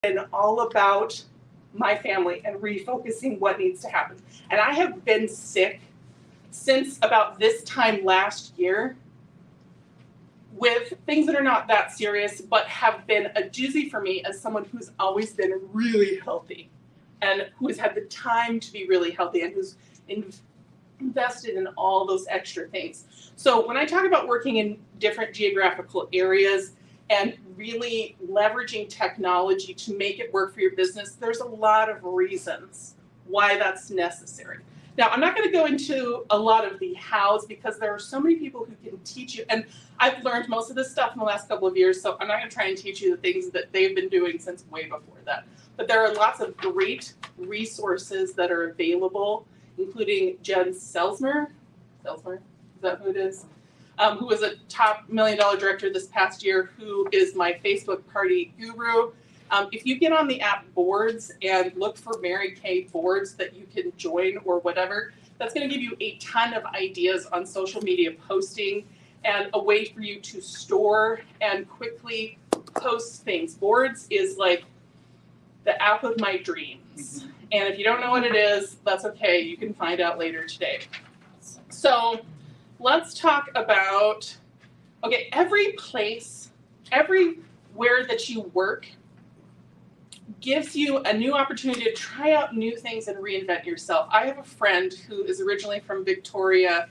been all about my family and refocusing what needs to happen. And I have been sick since about this time last year with things that are not that serious, but have been a doozy for me as someone who's always been really healthy and who has had the time to be really healthy and who's invested in all those extra things. So when I talk about working in different geographical areas and really leveraging technology to make it work for your business, there's a lot of reasons why that's necessary. Now, I'm not going to go into a lot of the hows because there are so many people who can teach you. And I've learned most of this stuff in the last couple of years, so I'm not going to try and teach you the things that they've been doing since way before that. But there are lots of great resources that are available, including Jen Selzmer, is that who it is? Who was a top $1 million director this past year, who is my Facebook party guru. If you get on the app Boards and look for Mary Kay Boards that you can join or whatever, that's going to give you a ton of ideas on social media posting and a way for you to store and quickly post things. Boards is like the app of my dreams. And if you don't know what it is, that's okay. You can find out later today. So let's talk about, okay, every place, everywhere that you work gives you a new opportunity to try out new things and reinvent yourself. I have a friend who is originally from Victoria,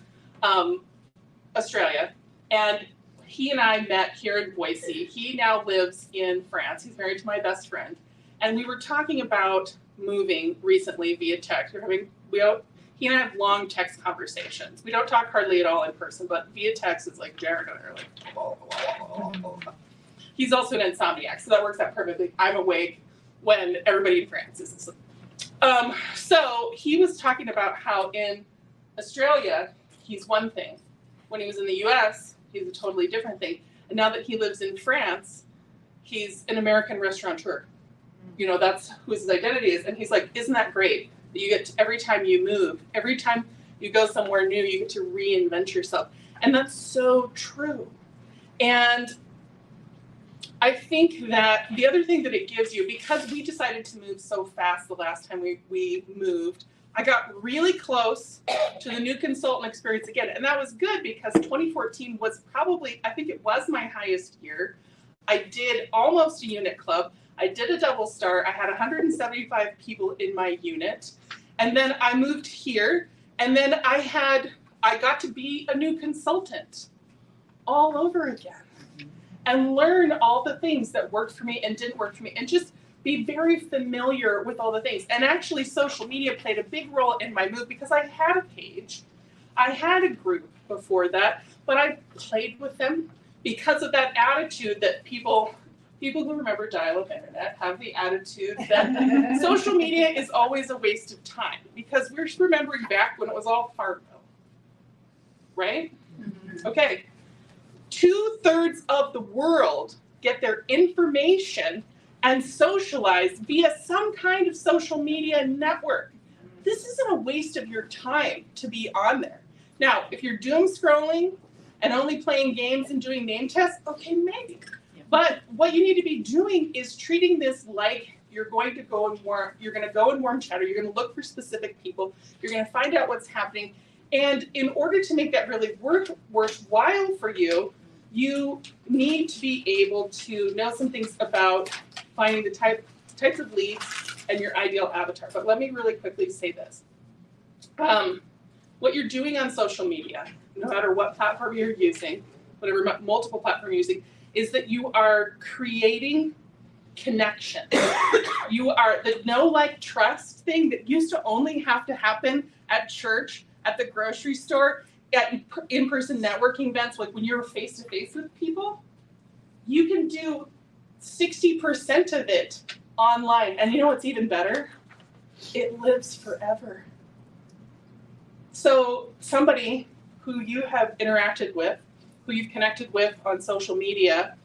Australia, and he and I met here in Boise. He now lives in France. He's married to my best friend. And we were talking about moving recently via text. He and I have long text conversations. We don't talk hardly at all in person, but via text is like Jared and I are like, blah, blah, blah, blah. He's also an insomniac, so that works out perfectly. I'm awake when everybody in France is asleep. So he was talking about how in Australia, he's one thing. When he was in the US, he's a totally different thing. And now that he lives in France, he's an American restaurateur. You know, that's who his identity is. And he's like, isn't that great? That you get to, every time you move, every time you go somewhere new, you get to reinvent yourself. And that's so true. And I think that the other thing that it gives you, because we decided to move so fast the last time we moved, I got really close to the new consultant experience again. And that was good because 2014 was probably, I think it was my highest year. I did almost a unit club. I did a double star. I had 175 people in my unit. And then I moved here. And then I got to be a new consultant all over again and learn all the things that worked for me and didn't work for me and just be very familiar with all the things. And actually social media played a big role in my move because I had a page. I had a group before that, but I played with them because of that attitude that people who remember dial-up internet have the attitude that social media is always a waste of time because we're remembering back when it was all Farmville, right? Mm-hmm. Okay, 2/3 of the world get their information and socialize via some kind of social media network. This isn't a waste of your time to be on there. Now, if you're doom scrolling and only playing games and doing name tests, okay, maybe. But what you need to be doing is treating this like you're going to go in warm chatter, you're going to look for specific people, you're going to find out what's happening. And in order to make that really worthwhile for you, you need to be able to know some things about finding the types of leads and your ideal avatar. But let me really quickly say this. What you're doing on social media, no matter what platform you're using, whatever multiple platform you're using, is that you are creating connection. You are the know, like, trust thing that used to only have to happen at church, at the grocery store, at in-person networking events, like when you're face-to-face with people. You can do 60% of it online. And you know what's even better? It lives forever. So somebody who you have interacted with, who you've connected with on social media,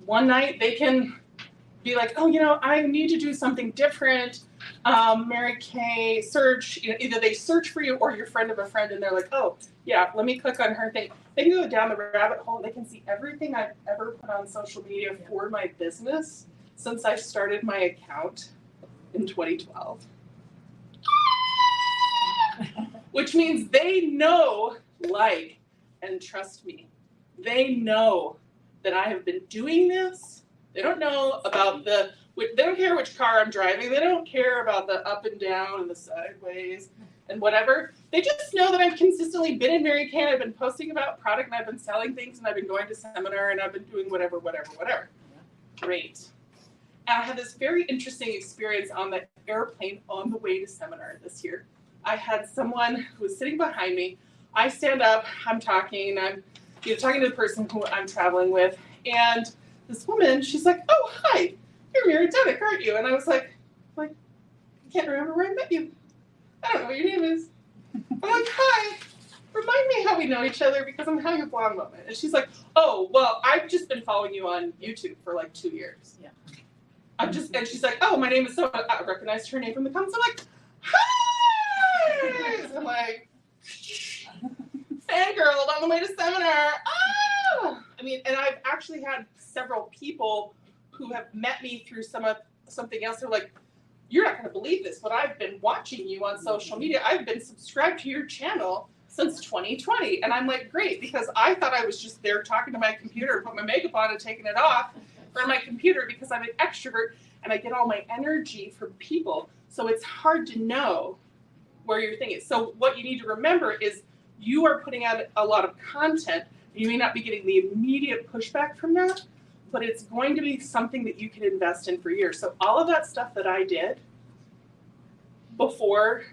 one night they can be like, oh, I need to do something different. Mary Kay, search, either they search for you or your friend of a friend, and they're like, oh, yeah, let me click on her thing. They can go down the rabbit hole and they can see everything I've ever put on social media for my business since I started my account in 2012. Which means they know, like, and trust me, they know that I have been doing this. They don't know about they don't care which car I'm driving. They don't care about the up and down and the sideways and whatever. They just know that I've consistently been in Mary Kay. I've been posting about product and I've been selling things and I've been going to seminar and I've been doing whatever. Great. And I had this very interesting experience on the airplane on the way to seminar this year. I had someone who was sitting behind me. I stand up, I'm talking, I'm talking to the person who I'm traveling with, and this woman, she's like, oh, hi, you're Mary Duddick, aren't you? And I was like, I can't remember where I met you. I don't know what your name is. I'm like, hi, remind me how we know each other because I'm having a blonde moment. And she's like, oh, well, I've just been following you on YouTube for like 2 years. Yeah. And she's like, oh, my name is so, I recognized her name from the comments. I'm like, hi! I'm like, fangirled on the way to seminar. Ah! And I've actually had several people who have met me through something else. They're like, you're not going to believe this, but I've been watching you on social media. I've been subscribed to your channel since 2020. And I'm like, great, because I thought I was just there talking to my computer, put my makeup on and taking it off from my computer because I'm an extrovert and I get all my energy from people. So it's hard to know where your thing is. So what you need to remember is you are putting out a lot of content. You may not be getting the immediate pushback from that, but it's going to be something that you can invest in for years. So all of that stuff that I did before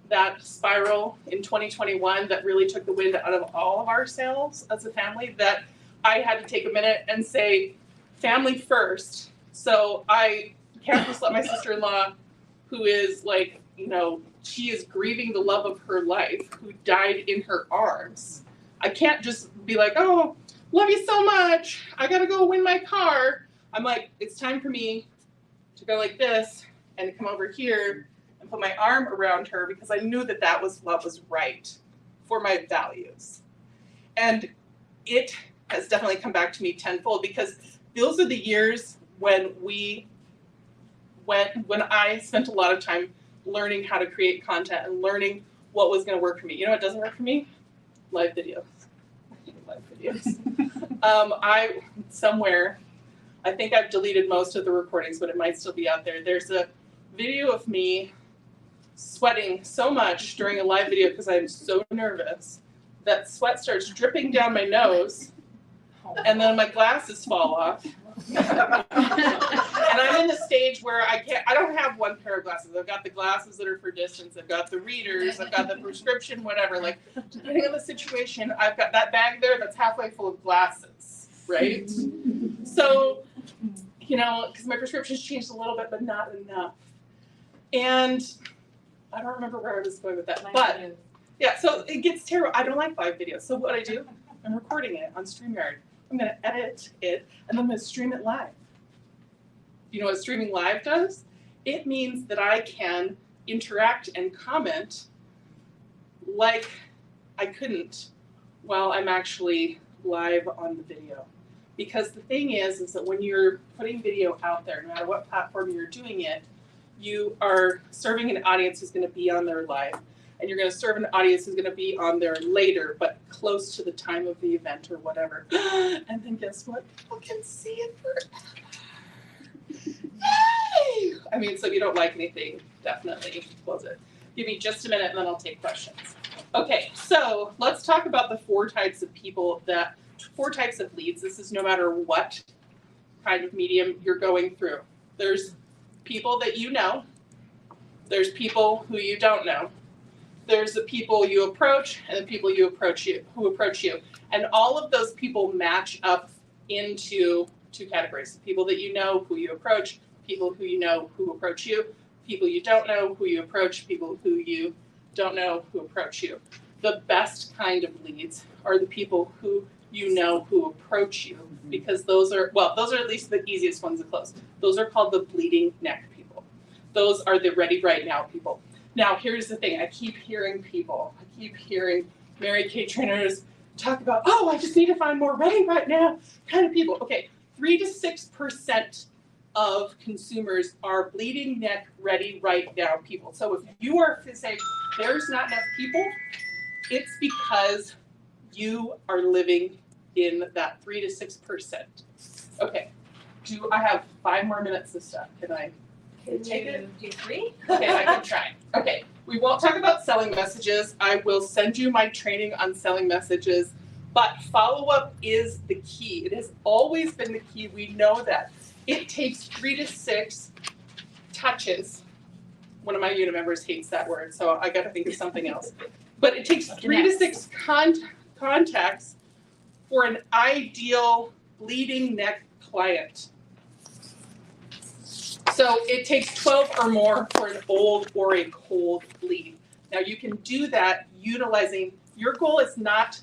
that spiral in 2021 that really took the wind out of all of our sails as a family, that I had to take a minute and say, family first. So I can't just let my sister-in-law, who is like, she is grieving the love of her life, who died in her arms. I can't just be like, oh, love you so much. I got to go win my car. I'm like, it's time for me to go like this and come over here and put my arm around her because I knew that was what was right for my values. And it has definitely come back to me tenfold because those are the years when I spent a lot of time learning how to create content and learning what was going to work for me. You know what doesn't work for me? Live videos. Live videos. I think I've deleted most of the recordings, but it might still be out there. There's a video of me sweating so much during a live video because I'm so nervous that sweat starts dripping down my nose and then my glasses fall off. And I'm in the stage where I don't have one pair of glasses. I've got the glasses that are for distance. I've got the readers. I've got the prescription, whatever. Like, depending on the situation, I've got that bag there that's halfway full of glasses, right? So, because my prescription's changed a little bit, but not enough. And I don't remember where I was going with that. But, yeah, so it gets terrible. I don't like live videos. So what I do, I'm recording it on StreamYard. I'm going to edit it, and then I'm going to stream it live. You know what streaming live does? It means that I can interact and comment like I couldn't while I'm actually live on the video. Because the thing is that when you're putting video out there, no matter what platform you're doing it, you are serving an audience who's going to be on there live. And you're going to serve an audience who's going to be on there later, but close to the time of the event or whatever. And then guess what? People can see it forever. Yay! So if you don't like anything, definitely close it. Give me just a minute and then I'll take questions. Okay, so let's talk about the 4 types of leads. This is no matter what kind of medium you're going through. There's people that you know. There's people who you don't know. There's the people you approach and the people who approach you. And all of those people match up into 2 categories. People that you know, who you approach, people who you know, who approach you, people you don't know, who you approach, people who you don't know, who approach you. The best kind of leads are the people who you know who approach you, because those are at least the easiest ones to close. Those are called the bleeding neck people. Those are the ready right now people. Now, here's the thing. I keep hearing Mary Kay trainers talk about, oh, I just need to find more ready right now kind of people. Okay, 3 to 6% of consumers are bleeding neck ready right now people. So if you are to say there's not enough people, it's because you are living in that 3 to 6%. Okay, I have 5 more minutes of stuff? Can I take it? Do 3? Okay, I can try. Okay, we won't talk about selling messages. I will send you my training on selling messages, but follow-up is the key. It has always been the key. We know that. It takes 3 to 6 touches. One of my unit members hates that word, so I gotta think of something else. But it takes 3 to 6 contacts for an ideal bleeding neck client. So it takes 12 or more for an old or a cold bleed. Now you can do that utilizing, your goal is not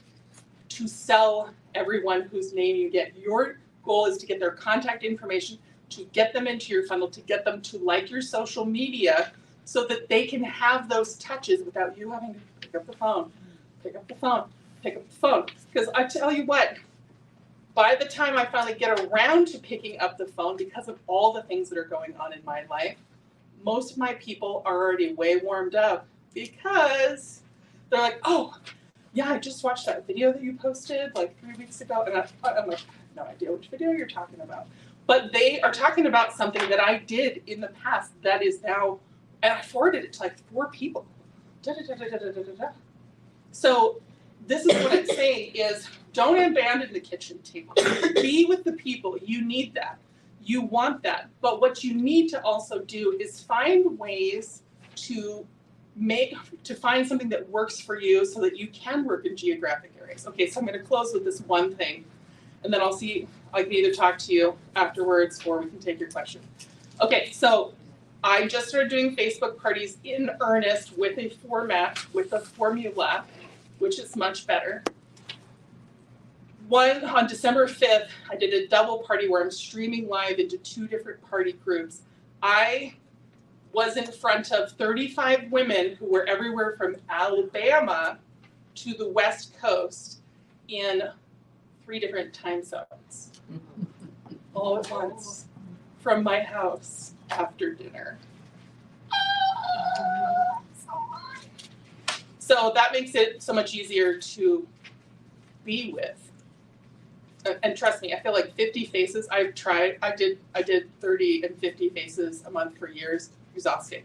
to sell everyone whose name you get. Your goal is to get their contact information, to get them into your funnel, to get them to like your social media so that they can have those touches without you having to pick up the phone. Because I tell you what, by the time I finally get around to picking up the phone, because of all the things that are going on in my life, most of my people are already way warmed up because they're like, oh, yeah, I just watched that video that you posted like 3 weeks ago. And I'm like, I have no idea which video you're talking about. But they are talking about something that I did in the past that is now, and I forwarded it to like 4 people. So this is what I'm saying is, don't abandon the kitchen table. Be with the people. You need that. You want that. But what you need to also do is find ways to find something that works for you so that you can work in geographic areas. Okay, so I'm going to close with this one thing, and then I can either talk to you afterwards or we can take your question. Okay, so I just started doing Facebook parties in earnest with a format, with a formula, which is much better. One, on December 5th, I did a double party where I'm streaming live into 2 different party groups. I was in front of 35 women who were everywhere from Alabama to the West Coast in 3 different time zones, all at once, from my house after dinner. So that makes it so much easier to be with. And trust me, I feel like 50 faces I've tried. I did 30 and 50 faces a month for years. Exhausting.